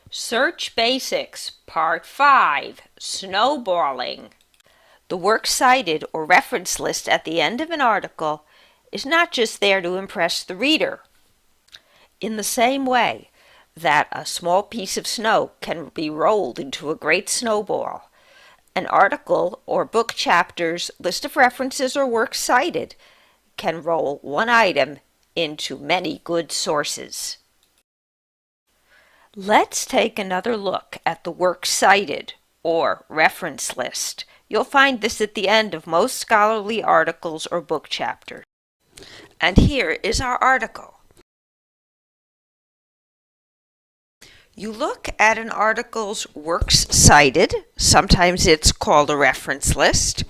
Search Basics, Part 5, Snowballing. The works cited or reference list at the end of an article is not just there to impress the reader. In the same way that a small piece of snow can be rolled into a great snowball, an article or book chapter's list of references or works cited can roll one item into many good sources. Let's take another look at the works cited, or reference list. You'll find this at the end of most scholarly articles or book chapters. And here is our article. You look at an article's works cited, sometimes it's called a reference list.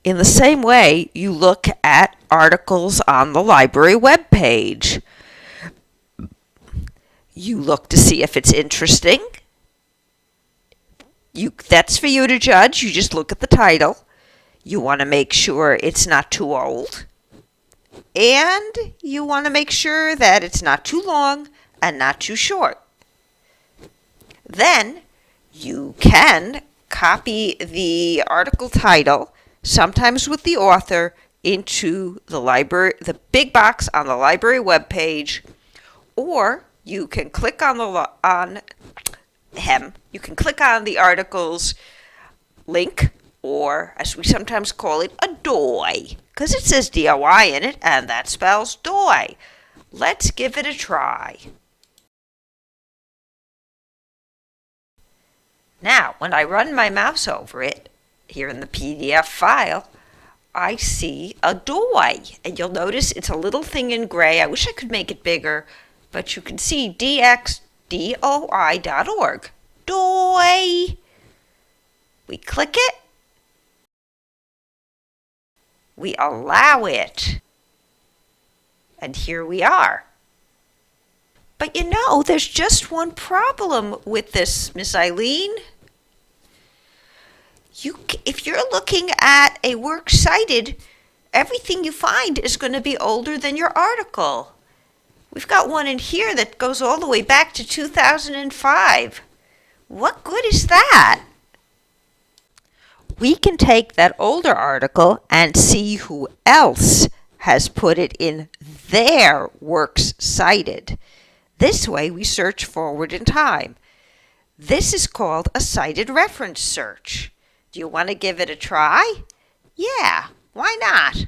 In the same way, you look at articles on the library webpage. You look to see if it's interesting. That's for you to judge. You just look at the title. You want to make sure it's not too old. And you want to make sure that it's not too long and not too short. Then you can copy the article title, sometimes with the author, into the big box on the library webpage, or you can click on the article's link, or as we sometimes call it, a DOI, because it says DOI in it, and that spells DOI. Let's give it a try. Now, when I run my mouse over it, here in the PDF file, I see a DOI, and you'll notice it's a little thing in gray. I wish I could make it bigger, but you can see dxdoi.org. DOI. We click it. We allow it. And here we are. But you know, there's just one problem with this, Miss Eileen. If you're looking at a work cited, everything you find is going to be older than your article. We've got one in here that goes all the way back to 2005. What good is that? We can take that older article and see who else has put it in their works cited. This way we search forward in time. This is called a cited reference search. Do you want to give it a try? Yeah, why not?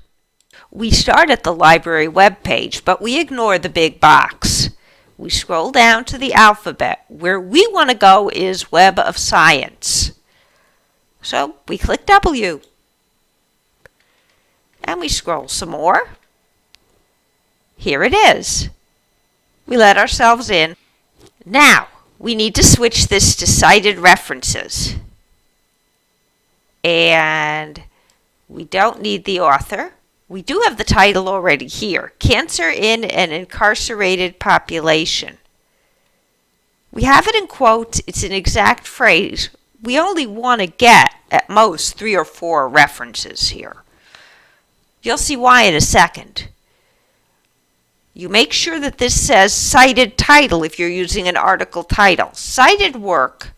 We start at the library webpage, but we ignore the big box. We scroll down to the alphabet. Where we want to go is Web of Science. So we click W. And we scroll some more. Here it is. We let ourselves in. Now, we need to switch this to cited references. And we don't need the author. We do have the title already here, Cancer in an Incarcerated Population. We have it in quotes. It's an exact phrase. We only want to get, at most, 3 or 4 references here. You'll see why in a second. You make sure that this says cited title if you're using an article title. Cited work,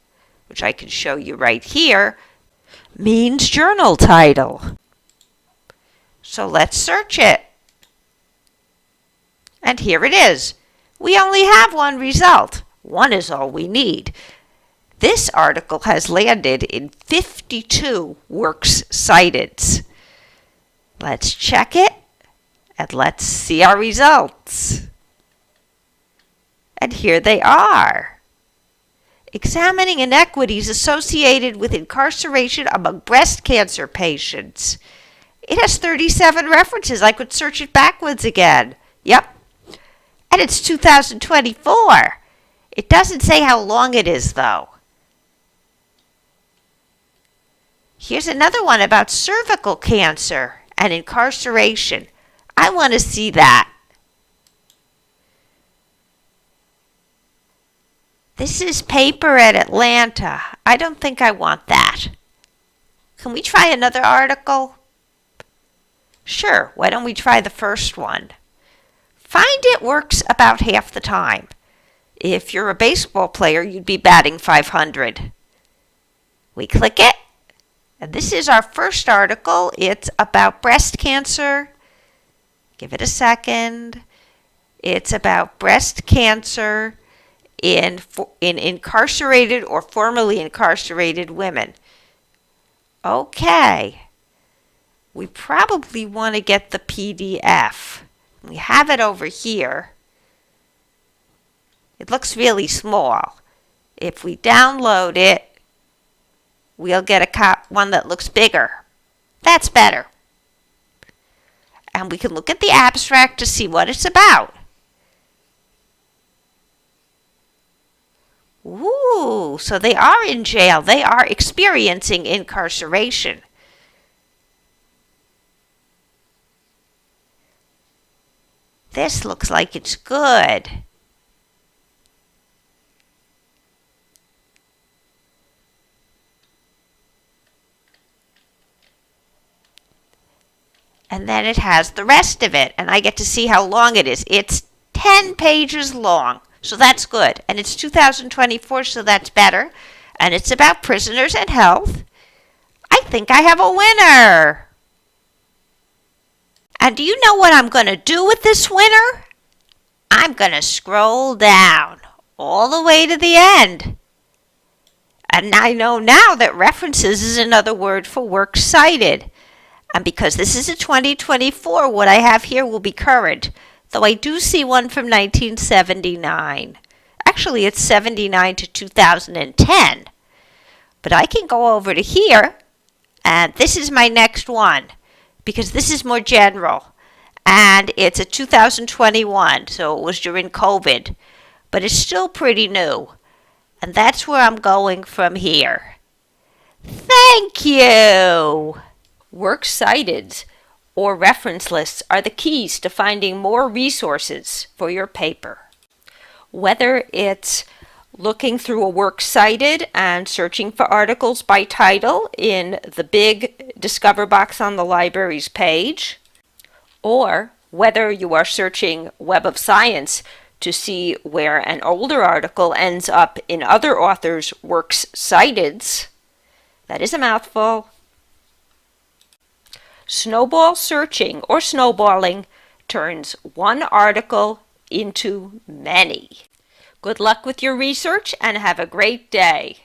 which I can show you right here, means journal title. So let's search it. And here it is. We only have one result. One is all we need. This article has landed in 52 works cited. Let's check it and let's see our results. And here they are. Examining inequities associated with incarceration among breast cancer patients. It has 37 references. I could search it backwards again. Yep. And it's 2024. It doesn't say how long it is, though. Here's another one about cervical cancer and incarceration. I want to see that. This is paper at Atlanta. I don't think I want that. Can we try another article? Sure, why don't we try the first one? Find it works about half the time. If you're a baseball player, you'd be batting 500. We click it, and this is our first article. It's about breast cancer. Give it a second. It's about breast cancer in incarcerated or formerly incarcerated women. Okay. We probably want to get the PDF. We have it over here. It looks really small. If we download it, we'll get one that looks bigger. That's better. And we can look at the abstract to see what it's about. Ooh, so they are in jail. They are experiencing incarceration. This looks like it's good. And then it has the rest of it, and I get to see how long it is. It's 10 pages long, so that's good. And it's 2024, so that's better. And it's about prisoners and health. I think I have a winner. And do you know what I'm going to do with this winner? I'm going to scroll down all the way to the end. And I know now that references is another word for works cited. And because this is a 2024, what I have here will be current, though I do see one from 1979. Actually, it's 79 to 2010. But I can go over to here, and this is my next one, because this is more general. And it's a 2021, so it was during COVID. But it's still pretty new. And that's where I'm going from here. Thank you! Works cited or reference lists are the keys to finding more resources for your paper. Whether it's looking through a works cited and searching for articles by title in the big Discover box on the library's page, or whether you are searching Web of Science to see where an older article ends up in other authors' works citeds. That is a mouthful. Snowball searching or snowballing turns one article into many. Good luck with your research and have a great day.